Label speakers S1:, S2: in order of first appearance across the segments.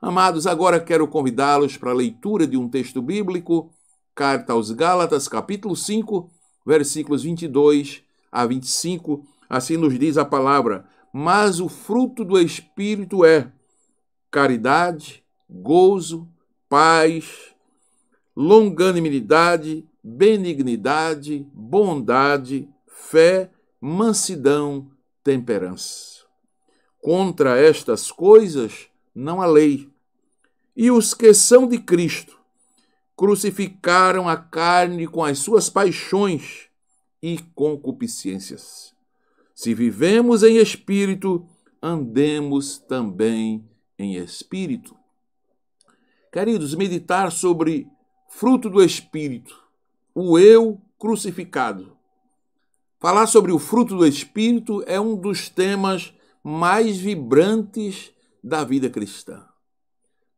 S1: Amados, agora quero convidá-los para a leitura de um texto bíblico, Carta aos Gálatas, capítulo 5, versículos 22 a 25. Assim nos diz a palavra: mas o fruto do Espírito é caridade, gozo, paz, longanimidade, benignidade, bondade, fé, mansidão, temperança. Contra estas coisas não há lei. E os que são de Cristo crucificaram a carne com as suas paixões e concupiscências. Se vivemos em espírito, andemos também em espírito. Queridos, meditar sobre fruto do Espírito, o eu crucificado. Falar sobre o fruto do Espírito é um dos temas mais vibrantes da vida cristã,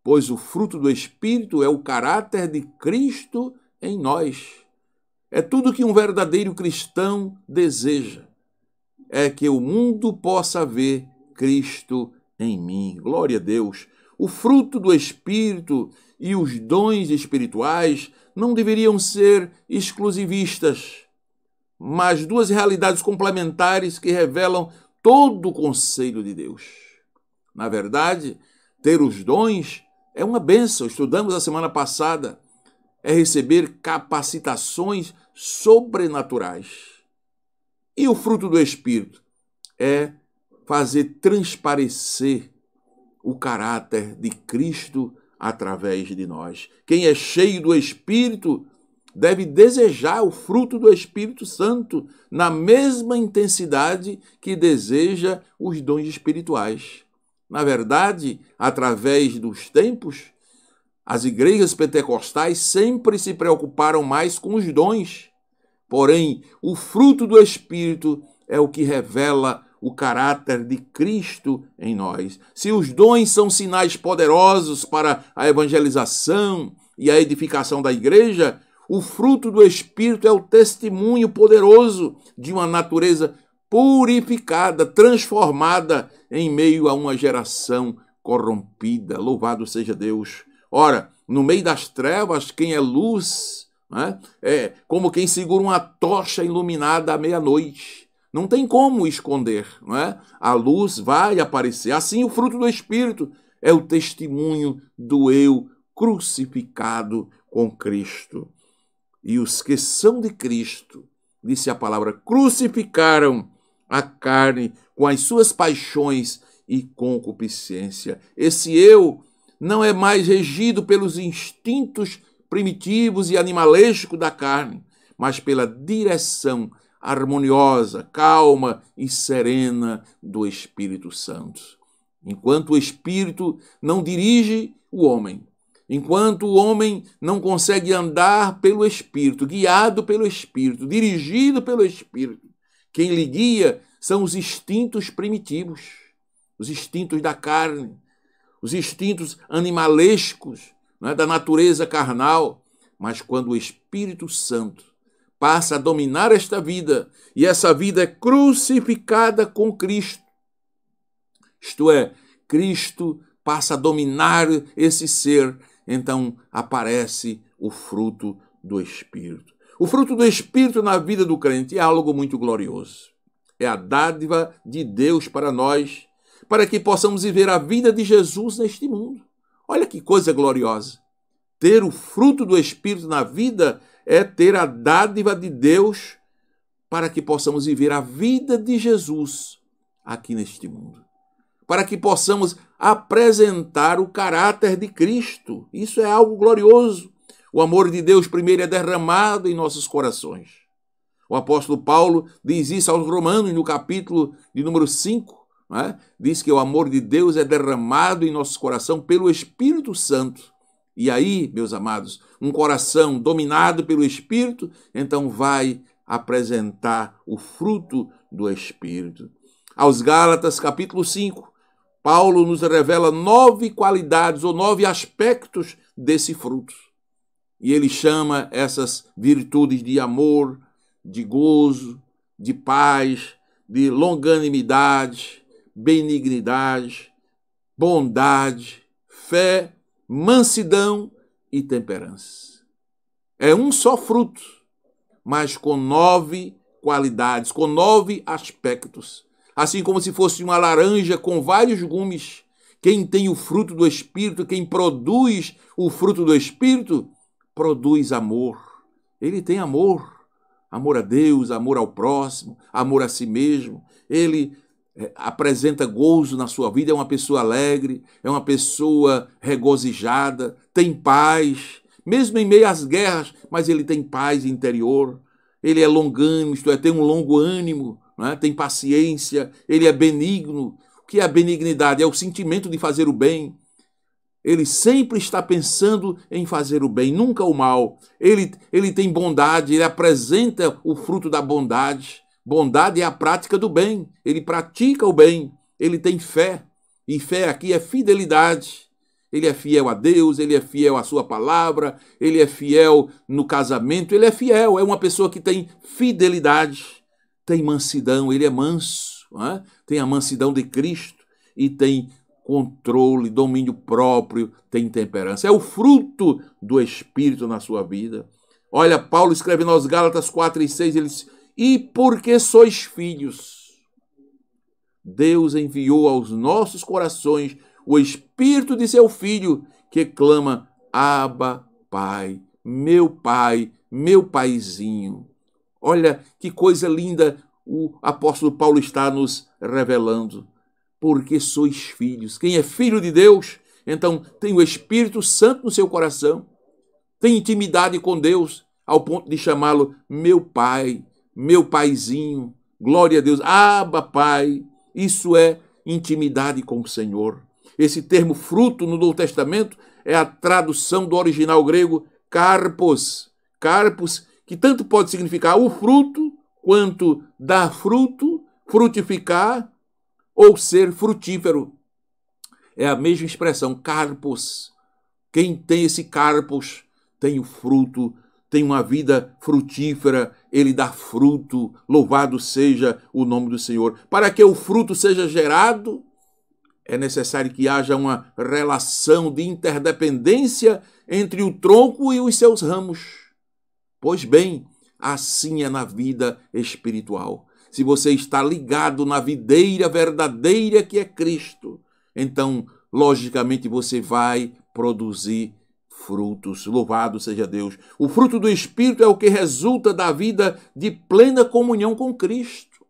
S1: pois o fruto do Espírito é o caráter de Cristo em nós. É tudo que um verdadeiro cristão deseja, é que o mundo possa ver Cristo em mim. Glória a Deus. O fruto do Espírito e os dons espirituais não deveriam ser exclusivistas, mas duas realidades complementares que revelam todo o conselho de Deus. Na verdade, ter os dons é uma bênção. Estudamos a semana passada. É receber capacitações sobrenaturais. E o fruto do Espírito é fazer transparecer o caráter de Cristo através de nós. Quem é cheio do Espírito deve desejar o fruto do Espírito Santo na mesma intensidade que deseja os dons espirituais. Na verdade, através dos tempos, as igrejas pentecostais sempre se preocuparam mais com os dons. Porém, o fruto do Espírito é o que revela o caráter de Cristo em nós. Se os dons são sinais poderosos para a evangelização e a edificação da igreja, o fruto do Espírito é o testemunho poderoso de uma natureza purificada, transformada em meio a uma geração corrompida. Louvado seja Deus. Ora, no meio das trevas, quem é luz, né? É como quem segura uma tocha iluminada à meia-noite. Não tem como esconder, não é? A luz vai aparecer. Assim, o fruto do Espírito é o testemunho do eu crucificado com Cristo. E os que são de Cristo, disse a palavra, crucificaram a carne com as suas paixões e concupiscência. Esse eu não é mais regido pelos instintos primitivos e animalescos da carne, mas pela direção harmoniosa, calma e serena do Espírito Santo. Enquanto o Espírito não dirige o homem, enquanto o homem não consegue andar pelo Espírito, guiado pelo Espírito, dirigido pelo Espírito, quem lhe guia são os instintos primitivos, os instintos da carne, os instintos animalescos, né, da natureza carnal. Mas quando o Espírito Santo passa a dominar esta vida, e essa vida é crucificada com Cristo, isto é, Cristo passa a dominar esse ser, então aparece o fruto do Espírito. O fruto do Espírito na vida do crente é algo muito glorioso. É a dádiva de Deus para nós, para que possamos viver a vida de Jesus neste mundo. Olha que coisa gloriosa. Ter o fruto do Espírito na vida é ter a dádiva de Deus para que possamos viver a vida de Jesus aqui neste mundo. Para que possamos apresentar o caráter de Cristo. Isso é algo glorioso. O amor de Deus primeiro é derramado em nossos corações. O apóstolo Paulo diz isso aos Romanos no capítulo de número 5. Né? Diz que o amor de Deus é derramado em nosso coração pelo Espírito Santo. E aí, meus amados, um coração dominado pelo Espírito, então vai apresentar o fruto do Espírito. Aos Gálatas, capítulo 5, Paulo nos revela 9 qualidades ou 9 aspectos desse fruto. E ele chama essas virtudes de amor, de gozo, de paz, de longanimidade, benignidade, bondade, fé, mansidão e temperança. É um só fruto, mas com 9 qualidades, com 9 aspectos. Assim como se fosse uma laranja com vários gumes. Quem tem o fruto do Espírito, quem produz o fruto do Espírito, produz amor. Ele tem amor. Amor a Deus, amor ao próximo, amor a si mesmo. Ele apresenta gozo na sua vida, é uma pessoa alegre, é uma pessoa regozijada, tem paz, mesmo em meio às guerras, mas ele tem paz interior. Ele é longânimo, isto é, tem um longo ânimo, não é? Tem paciência, ele é benigno. O que é a benignidade? É o sentimento de fazer o bem. Ele sempre está pensando em fazer o bem, nunca o mal. Ele tem bondade, ele apresenta o fruto da bondade. Bondade é a prática do bem. Ele pratica o bem. Ele tem fé. E fé aqui é fidelidade. Ele é fiel a Deus, ele é fiel à sua palavra, ele é fiel no casamento, ele é fiel. É uma pessoa que tem fidelidade, tem mansidão, ele é manso. Não é? Tem a mansidão de Cristo e tem controle, domínio próprio, tem temperança. É o fruto do Espírito na sua vida. Olha, Paulo escreve nos Gálatas 4:6, ele diz: e porque sois filhos, Deus enviou aos nossos corações o Espírito de seu Filho, que clama: Abba, Pai, meu paizinho. Olha que coisa linda o apóstolo Paulo está nos revelando. Porque sois filhos. Quem é filho de Deus, então tem o Espírito Santo no seu coração, tem intimidade com Deus, ao ponto de chamá-lo meu pai, meu paizinho. Glória a Deus. Abba, Pai. Isso é intimidade com o Senhor. Esse termo fruto no Novo Testamento é a tradução do original grego karpos. Karpos, que tanto pode significar o fruto, quanto dar fruto, frutificar, ou ser frutífero. É a mesma expressão, karpos. Quem tem esse karpos tem o fruto, tem uma vida frutífera, ele dá fruto. Louvado seja o nome do Senhor. Para que o fruto seja gerado, é necessário que haja uma relação de interdependência entre o tronco e os seus ramos. Pois bem, assim é na vida espiritual. Se você está ligado na videira verdadeira que é Cristo, então, logicamente, você vai produzir frutos. Louvado seja Deus. O fruto do Espírito é o que resulta da vida de plena comunhão com Cristo.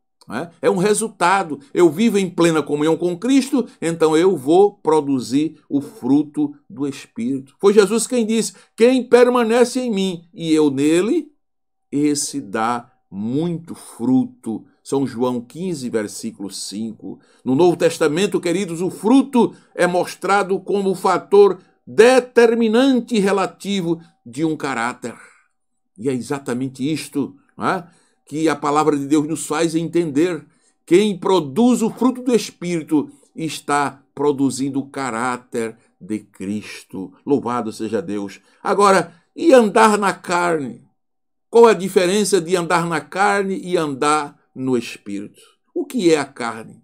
S1: É um resultado. Eu vivo em plena comunhão com Cristo, então eu vou produzir o fruto do Espírito. Foi Jesus quem disse: quem permanece em mim e eu nele, esse dá muito fruto. São João 15, versículo 5. No Novo Testamento, queridos, o fruto é mostrado como o fator determinante e relativo de um caráter. E é exatamente isto, não é? Que a palavra de Deus nos faz entender. Quem produz o fruto do Espírito está produzindo o caráter de Cristo. Louvado seja Deus. Agora, e andar na carne? Qual a diferença de andar na carne e andar no Espírito? O que é a carne?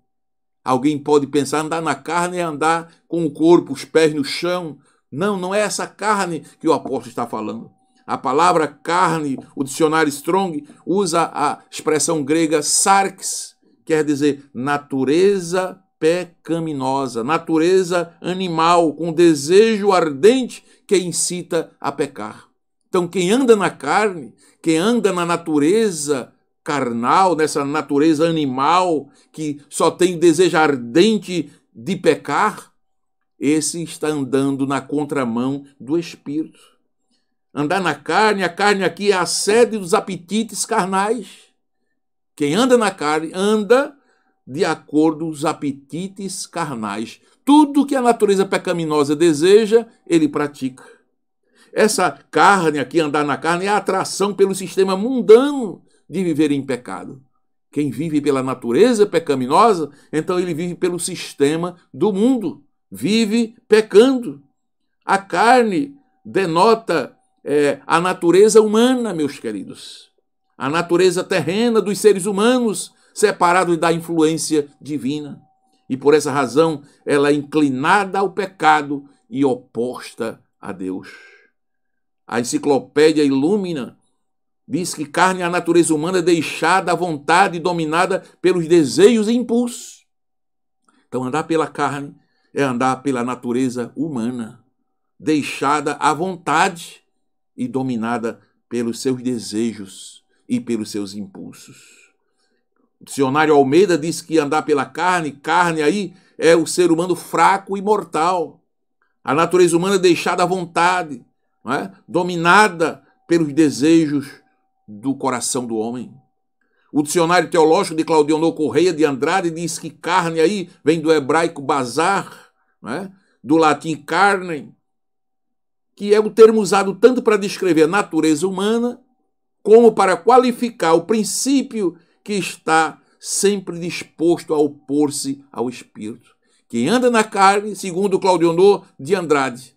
S1: Alguém pode pensar, andar na carne é andar com o corpo, os pés no chão. Não, não é essa carne que o apóstolo está falando. A palavra carne, o dicionário Strong, usa a expressão grega sarx, quer dizer natureza pecaminosa, natureza animal, com desejo ardente que incita a pecar. Então, quem anda na carne, quem anda na natureza carnal, nessa natureza animal, que só tem desejo ardente de pecar, esse está andando na contramão do Espírito. Andar na carne, a carne aqui é a sede dos apetites carnais. Quem anda na carne, anda de acordo com os apetites carnais. Tudo que a natureza pecaminosa deseja, ele pratica. Essa carne aqui, andar na carne, é a atração pelo sistema mundano de viver em pecado. Quem vive pela natureza pecaminosa, então ele vive pelo sistema do mundo, vive pecando. A carne denota a natureza humana, meus queridos. A natureza terrena dos seres humanos, separados da influência divina. E por essa razão, ela é inclinada ao pecado e oposta a Deus. A enciclopédia Illumina diz que carne é a natureza humana deixada à vontade e dominada pelos desejos e impulsos. Então, andar pela carne é andar pela natureza humana, deixada à vontade e dominada pelos seus desejos e pelos seus impulsos. O dicionário Almeida diz que andar pela carne aí é o ser humano fraco e mortal. A natureza humana deixada à vontade, não é? Dominada pelos desejos do coração do homem. O dicionário teológico de Claudionor Correia de Andrade diz que carne aí vem do hebraico bazar, não é? Do latim carnem, que é o termo usado tanto para descrever a natureza humana, como para qualificar o princípio que está sempre disposto a opor-se ao espírito. Quem anda na carne, segundo Claudionor de Andrade,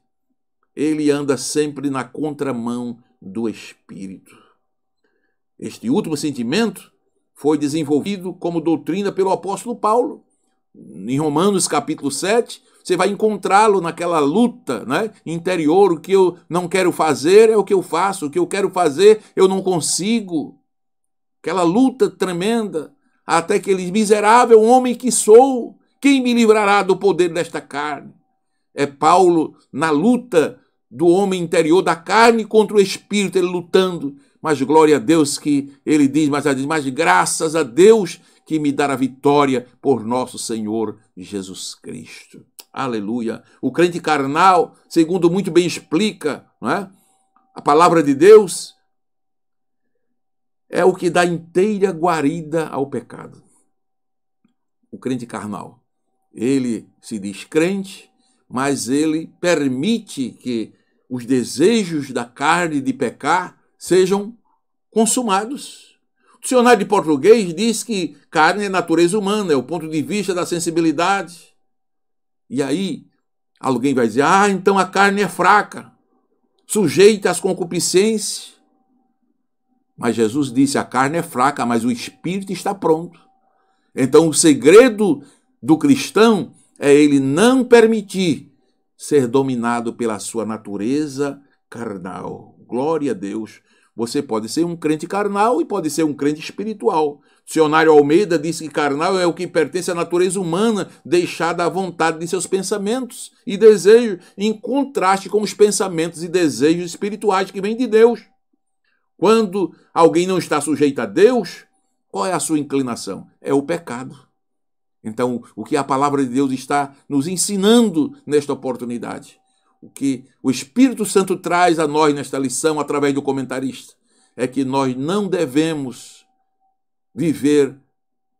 S1: ele anda sempre na contramão do espírito. Este último sentimento foi desenvolvido como doutrina pelo apóstolo Paulo. Em Romanos capítulo 7, você vai encontrá-lo naquela luta, né, interior. O que eu não quero fazer é o que eu faço, o que eu quero fazer eu não consigo. Aquela luta tremenda, até que ele diz: miserável homem que sou, quem me livrará do poder desta carne? É Paulo na luta do homem interior, da carne contra o espírito, ele lutando. Mas glória a Deus que ele diz, mas graças a Deus que me dará vitória por nosso Senhor Jesus Cristo. Aleluia. O crente carnal, segundo muito bem explica, não é? A palavra de Deus, é o que dá inteira guarida ao pecado. O crente carnal, ele se diz crente, mas ele permite que os desejos da carne de pecar sejam consumados. O dicionário de português diz que carne é natureza humana, é o ponto de vista da sensibilidade. E aí, alguém vai dizer: então a carne é fraca, sujeita às concupiscências. Mas Jesus disse: a carne é fraca, mas o espírito está pronto. Então o segredo do cristão é ele não permitir ser dominado pela sua natureza carnal. Glória a Deus. Você pode ser um crente carnal e pode ser um crente espiritual. O dicionário Almeida diz que carnal é o que pertence à natureza humana, deixada à vontade de seus pensamentos e desejos, em contraste com os pensamentos e desejos espirituais que vêm de Deus. Quando alguém não está sujeito a Deus, qual é a sua inclinação? É o pecado. Então, o que a palavra de Deus está nos ensinando nesta oportunidade, o que o Espírito Santo traz a nós nesta lição através do comentarista, é que nós não devemos viver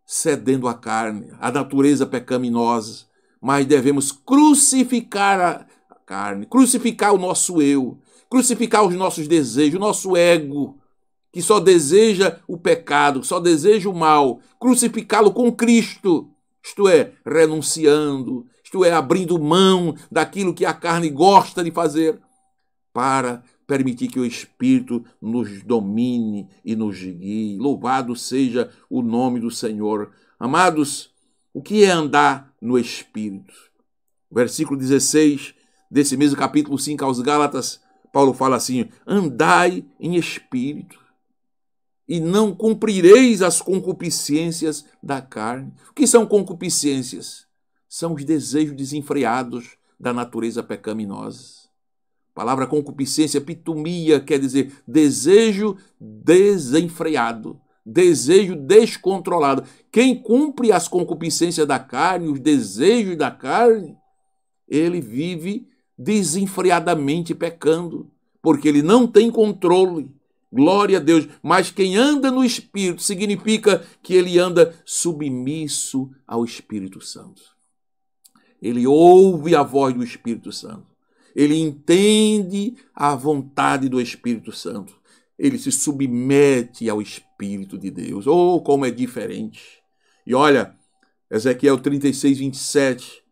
S1: cedendo à carne, à natureza pecaminosa, mas devemos crucificar a carne, crucificar o nosso eu, crucificar os nossos desejos, o nosso ego, que só deseja o pecado, só deseja o mal, crucificá-lo com Cristo, isto é, renunciando, isto é, abrindo mão daquilo que a carne gosta de fazer, para permitir que o Espírito nos domine e nos guie. Louvado seja o nome do Senhor. Amados, o que é andar no Espírito? Versículo 16 desse mesmo capítulo 5 aos Gálatas, Paulo fala assim: andai em espírito e não cumprireis as concupiscências da carne. O que são concupiscências? São os desejos desenfreados da natureza pecaminosa. A palavra concupiscência, pitumia, quer dizer desejo desenfreado, desejo descontrolado. Quem cumpre as concupiscências da carne, os desejos da carne, ele vive desenfreadamente pecando, porque ele não tem controle. Glória a Deus. Mas quem anda no Espírito significa que ele anda submisso ao Espírito Santo. Ele ouve a voz do Espírito Santo. Ele entende a vontade do Espírito Santo. Ele se submete ao Espírito de Deus. Oh, como é diferente. E olha, Ezequiel 36, 27,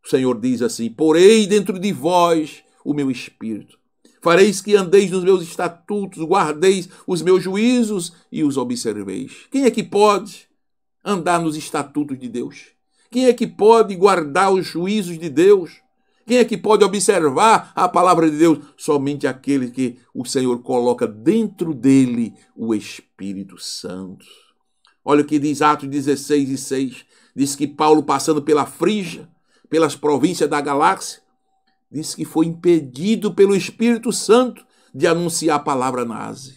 S1: o Senhor diz assim: porei dentro de vós o meu Espírito. Fareis que andeis nos meus estatutos, guardeis os meus juízos e os observeis. Quem é que pode andar nos estatutos de Deus? Quem é que pode guardar os juízos de Deus? Quem é que pode observar a palavra de Deus? Somente aquele que o Senhor coloca dentro dele o Espírito Santo. Olha o que diz Atos 16:6. Diz que Paulo, passando pela Frígia, pelas províncias da Galáxia, diz que foi impedido pelo Espírito Santo de anunciar a palavra na Ásia.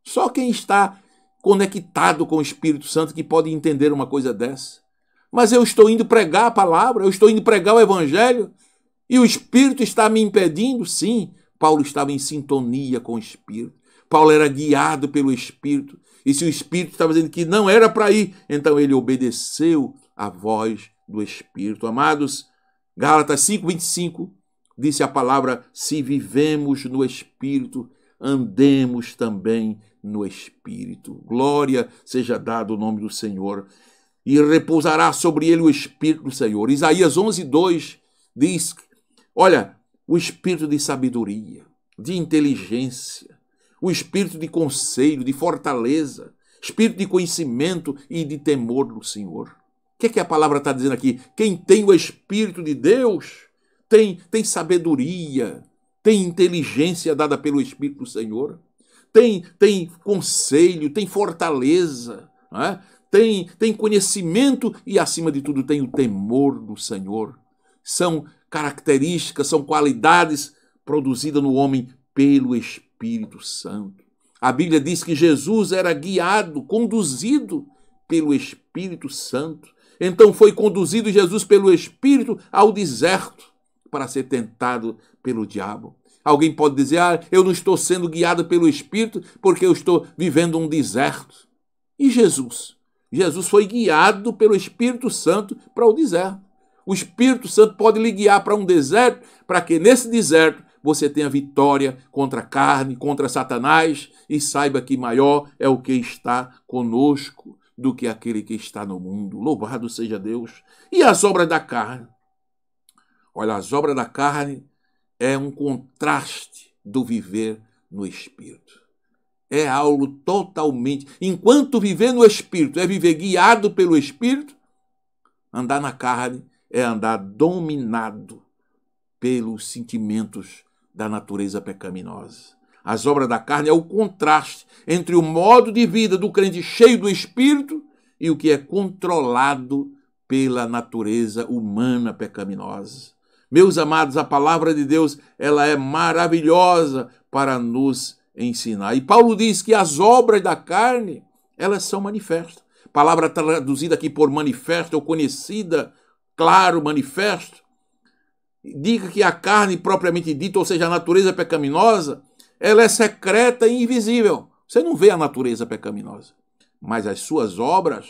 S1: Só quem está conectado com o Espírito Santo que pode entender uma coisa dessa. Mas eu estou indo pregar a palavra, eu estou indo pregar o Evangelho, e o Espírito está me impedindo? Sim, Paulo estava em sintonia com o Espírito. Paulo era guiado pelo Espírito. E se o Espírito estava dizendo que não era para ir, então ele obedeceu à voz do Espírito. Amados, Gálatas 5:25, disse a palavra: se vivemos no Espírito, andemos também no Espírito. Glória seja dado o nome do Senhor. E repousará sobre ele o Espírito do Senhor. Isaías 11:2 diz, olha, o Espírito de sabedoria, de inteligência, o Espírito de conselho, de fortaleza, Espírito de conhecimento e de temor do Senhor. O que é que a palavra está dizendo aqui? Quem tem o Espírito de Deus tem sabedoria, tem inteligência dada pelo Espírito do Senhor, tem conselho, tem fortaleza, não é? Tem conhecimento e, acima de tudo, tem o temor do Senhor. São características, são qualidades produzidas no homem pelo Espírito Santo. A Bíblia diz que Jesus era guiado, conduzido pelo Espírito Santo. Então foi conduzido Jesus pelo Espírito ao deserto para ser tentado pelo diabo. Alguém pode dizer, eu não estou sendo guiado pelo Espírito porque eu estou vivendo um deserto. E Jesus? Jesus foi guiado pelo Espírito Santo para o deserto. O Espírito Santo pode lhe guiar para um deserto, para que nesse deserto você tenha vitória contra a carne, contra Satanás, e saiba que maior é o que está conosco do que aquele que está no mundo. Louvado seja Deus. E as obras da carne? Olha, as obras da carne é um contraste do viver no Espírito. É algo totalmente... Enquanto viver no Espírito é viver guiado pelo Espírito, andar na carne é andar dominado pelos sentimentos da natureza pecaminosa. As obras da carne é o contraste entre o modo de vida do crente cheio do Espírito e o que é controlado pela natureza humana pecaminosa. Meus amados, a palavra de Deus, ela é maravilhosa para nos ensinar. E Paulo diz que as obras da carne, elas são manifestas. Palavra traduzida aqui por manifesto, ou conhecida, claro, manifesto. Diga que a carne propriamente dita, ou seja, a natureza pecaminosa, ela é secreta e invisível. Você não vê a natureza pecaminosa. Mas as suas obras,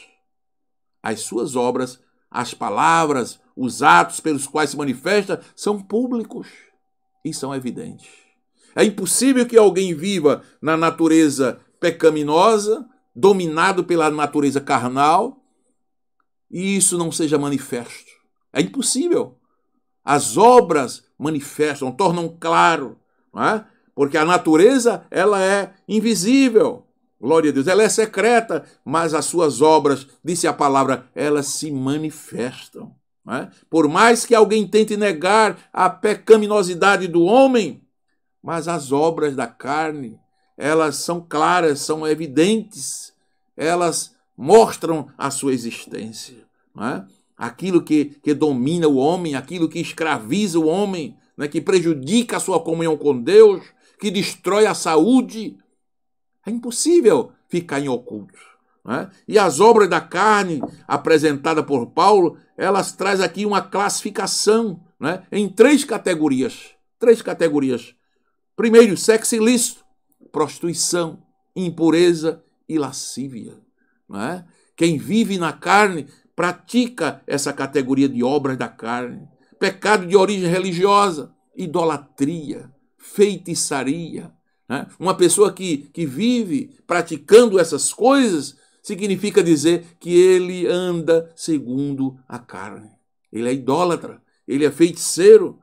S1: as palavras, os atos pelos quais se manifesta, são públicos e são evidentes. É impossível que alguém viva na natureza pecaminosa, dominado pela natureza carnal, e isso não seja manifesto. É impossível. As obras manifestam, tornam claro, não é? Porque a natureza, ela é invisível. Glória a Deus, ela é secreta, mas as suas obras, disse a palavra, elas se manifestam. Não é? Por mais que alguém tente negar a pecaminosidade do homem, mas as obras da carne, elas são claras, são evidentes, elas mostram a sua existência. Não é? Aquilo que domina o homem, aquilo que escraviza o homem, né, que prejudica a sua comunhão com Deus, que destrói a saúde, é impossível ficar em oculto. Né? E as obras da carne, apresentadas por Paulo, elas trazem aqui uma classificação, né, em três categorias. Primeiro, sexo ilícito, prostituição, impureza e lascívia. Né? Quem vive na carne pratica essa categoria de obras da carne. Pecado de origem religiosa, idolatria, feitiçaria. Né? Uma pessoa que vive praticando essas coisas significa dizer que ele anda segundo a carne. Ele é idólatra, ele é feiticeiro.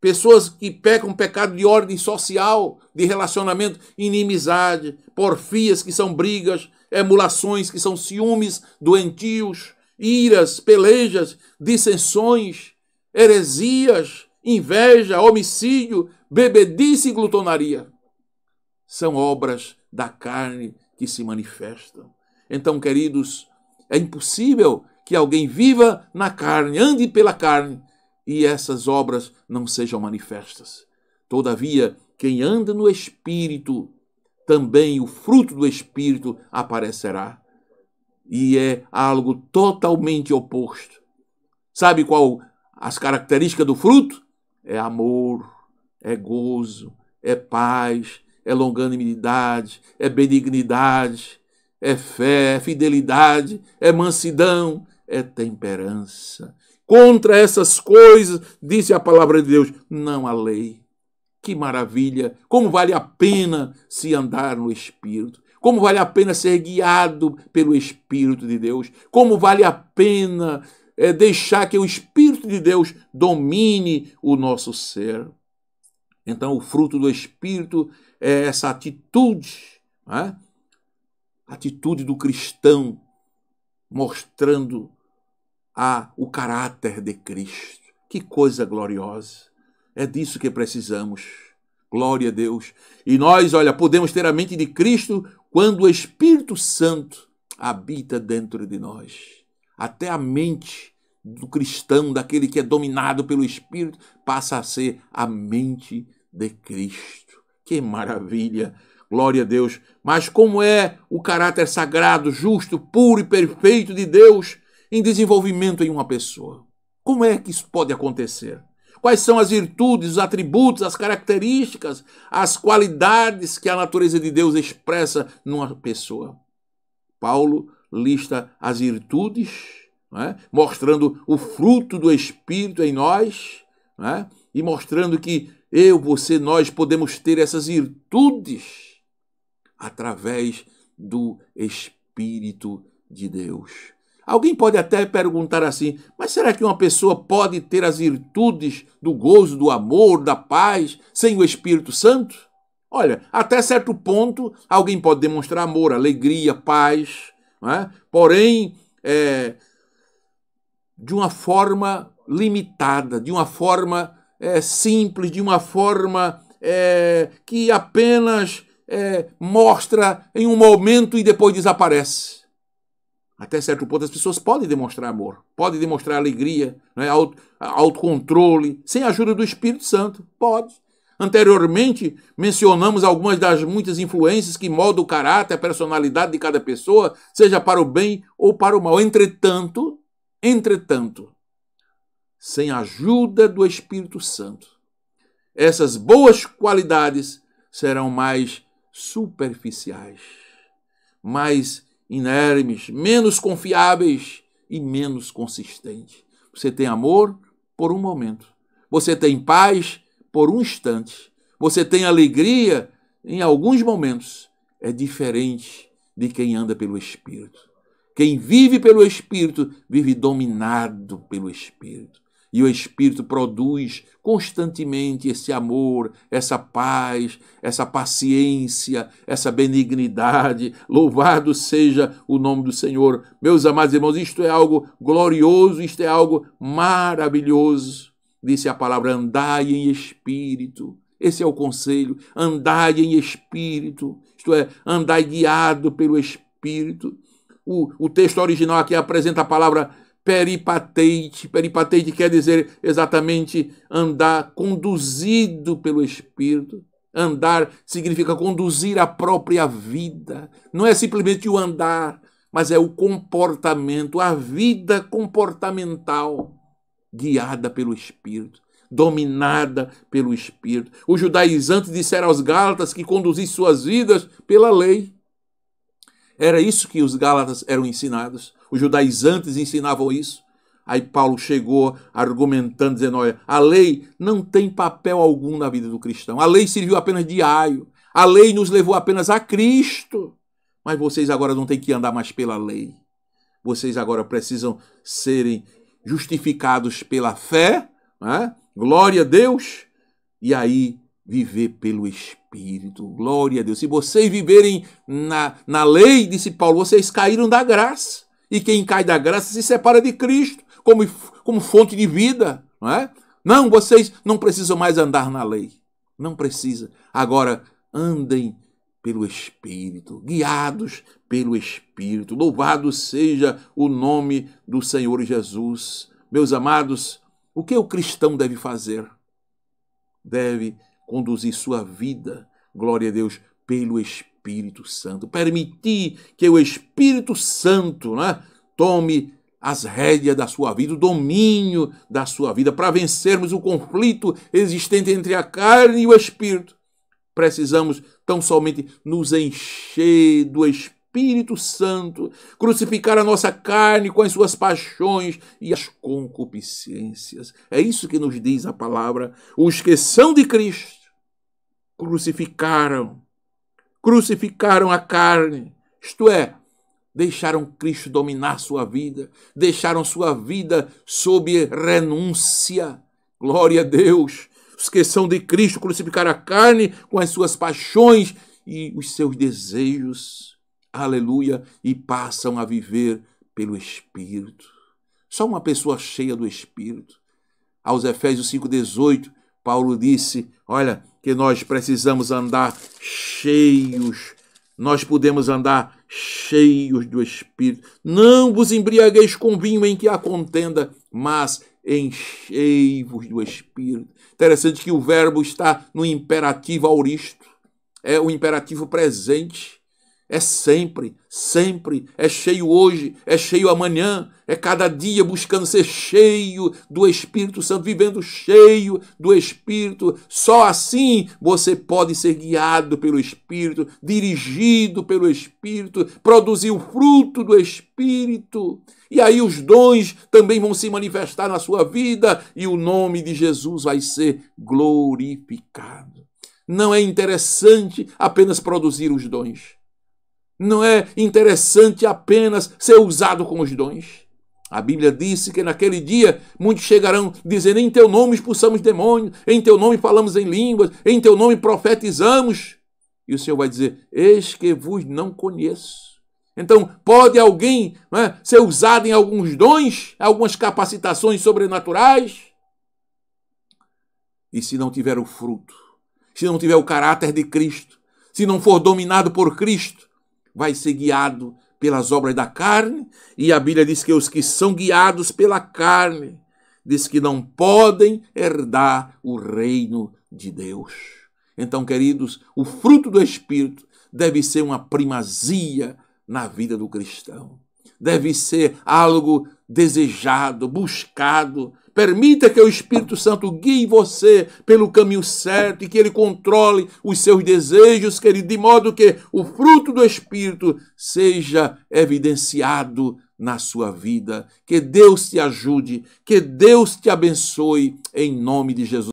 S1: Pessoas que pecam pecado de ordem social, de relacionamento, inimizade, porfias, que são brigas, emulações, que são ciúmes doentios, iras, pelejas, dissensões, heresias, inveja, homicídio, bebedice e glutonaria. São obras da carne que se manifestam. Então, queridos, é impossível que alguém viva na carne, ande pela carne, e essas obras não sejam manifestas. Todavia, quem anda no Espírito, também o fruto do Espírito aparecerá. E é algo totalmente oposto. Sabe qual as características do fruto? É amor, é gozo, é paz, é longanimidade, é benignidade, é fé, é fidelidade, é mansidão, é temperança. Contra essas coisas, disse a palavra de Deus, não há lei. Que maravilha! Como vale a pena se andar no Espírito. Como vale a pena ser guiado pelo Espírito de Deus. Como vale a pena deixar que o Espírito de Deus domine o nosso ser. Então, o fruto do Espírito é essa atitude, né? Atitude do cristão, mostrando o caráter de Cristo. Que coisa gloriosa! É disso que precisamos. Glória a Deus. E nós, olha, podemos ter a mente de Cristo quando o Espírito Santo habita dentro de nós. Até a mente do cristão, daquele que é dominado pelo Espírito, passa a ser a mente de Cristo. Que maravilha! Glória a Deus. Mas como é o caráter sagrado, justo, puro e perfeito de Deus em desenvolvimento em uma pessoa? Como é que isso pode acontecer? Quais são as virtudes, os atributos, as características, as qualidades que a natureza de Deus expressa numa pessoa? Paulo lista as virtudes, mostrando o fruto do Espírito em nós, e mostrando que eu, você, nós podemos ter essas virtudes através do Espírito de Deus. Alguém pode até perguntar assim, mas será que uma pessoa pode ter as virtudes do gozo, do amor, da paz, sem o Espírito Santo? Olha, até certo ponto, alguém pode demonstrar amor, alegria, paz, porém, de uma forma limitada, de uma forma simples, de uma forma que apenas mostra em um momento e depois desaparece. Até certo ponto as pessoas podem demonstrar amor, podem demonstrar alegria, autocontrole, sem a ajuda do Espírito Santo. Pode. Anteriormente, mencionamos algumas das muitas influências que moldam o caráter, a personalidade de cada pessoa, seja para o bem ou para o mal. Entretanto, sem a ajuda do Espírito Santo, essas boas qualidades serão mais superficiais, mais inermes, menos confiáveis e menos consistentes. Você tem amor por um momento. Você tem paz por um instante. Você tem alegria em alguns momentos. É diferente de quem anda pelo Espírito. Quem vive pelo Espírito vive dominado pelo Espírito. E o Espírito produz constantemente esse amor, essa paz, essa paciência, essa benignidade. Louvado seja o nome do Senhor. Meus amados irmãos, isto é algo glorioso, isto é algo maravilhoso. Disse a palavra, andai em espírito. Esse é o conselho, andai em espírito. Isto é, andai guiado pelo Espírito. O texto original aqui apresenta a palavra peripateite. Peripateite quer dizer exatamente andar conduzido pelo Espírito. Andar significa conduzir a própria vida. Não é simplesmente o andar, mas é o comportamento, a vida comportamental guiada pelo Espírito, dominada pelo Espírito. Os judaizantes disseram aos gálatas que conduzissem suas vidas pela lei. Era isso que os gálatas eram ensinados. Os judaizantes ensinavam isso. Aí Paulo chegou argumentando, dizendo, olha, a lei não tem papel algum na vida do cristão. A lei serviu apenas de aio. A lei nos levou apenas a Cristo. Mas vocês agora não têm que andar mais pela lei. Vocês agora precisam serem justificados pela fé, glória a Deus, e aí viver pelo Espírito, glória a Deus. Se vocês viverem na lei, disse Paulo, vocês caíram da graça, e quem cai da graça se separa de Cristo, como fonte de vida, Não, vocês não precisam mais andar na lei. Não precisa. Agora, andem pelo Espírito, guiados pelo Espírito. Louvado seja o nome do Senhor Jesus. Meus amados, o que o cristão deve fazer? Deve conduzir sua vida, glória a Deus, pelo Espírito Santo. Permitir que o Espírito Santo, né, tome as rédeas da sua vida, o domínio da sua vida, para vencermos o conflito existente entre a carne e o Espírito. Precisamos tão somente nos encher do Espírito Santo, crucificar a nossa carne com as suas paixões e as concupiscências. É isso que nos diz a palavra. Os que são de Cristo crucificaram a carne, isto é, deixaram Cristo dominar sua vida, deixaram sua vida sob renúncia. Glória a Deus. Os que são de Cristo crucificaram a carne com as suas paixões e os seus desejos. Aleluia. E passam a viver pelo Espírito. Só uma pessoa cheia do Espírito. Aos Efésios 5,18, Paulo disse, olha, que nós precisamos andar cheios. Nós podemos andar cheios do Espírito. Não vos embriagueis com vinho em que há contenda, mas enchei-vos do Espírito. Interessante que o verbo está no imperativo auristo. É o imperativo presente. É sempre, sempre. É cheio hoje, é cheio amanhã. É cada dia buscando ser cheio do Espírito Santo, vivendo cheio do Espírito. Só assim você pode ser guiado pelo Espírito, dirigido pelo Espírito, produzir o fruto do Espírito. E aí os dons também vão se manifestar na sua vida e o nome de Jesus vai ser glorificado. Não é interessante apenas produzir os dons. Não é interessante apenas ser usado com os dons. A Bíblia disse que naquele dia muitos chegarão dizendo, em teu nome expulsamos demônios, em teu nome falamos em línguas, em teu nome profetizamos. E o Senhor vai dizer, eis que vos não conheço. Então, pode alguém, né, ser usado em alguns dons, algumas capacitações sobrenaturais? E se não tiver o fruto, se não tiver o caráter de Cristo, se não for dominado por Cristo, vai ser guiado pelas obras da carne, e a Bíblia diz que os que são guiados pela carne, diz que não podem herdar o reino de Deus. Então, queridos, o fruto do Espírito deve ser uma primazia na vida do cristão. Deve ser algo desejado, buscado. Permita que o Espírito Santo guie você pelo caminho certo e que ele controle os seus desejos, querido, de modo que o fruto do Espírito seja evidenciado na sua vida. Que Deus te ajude, que Deus te abençoe, em nome de Jesus.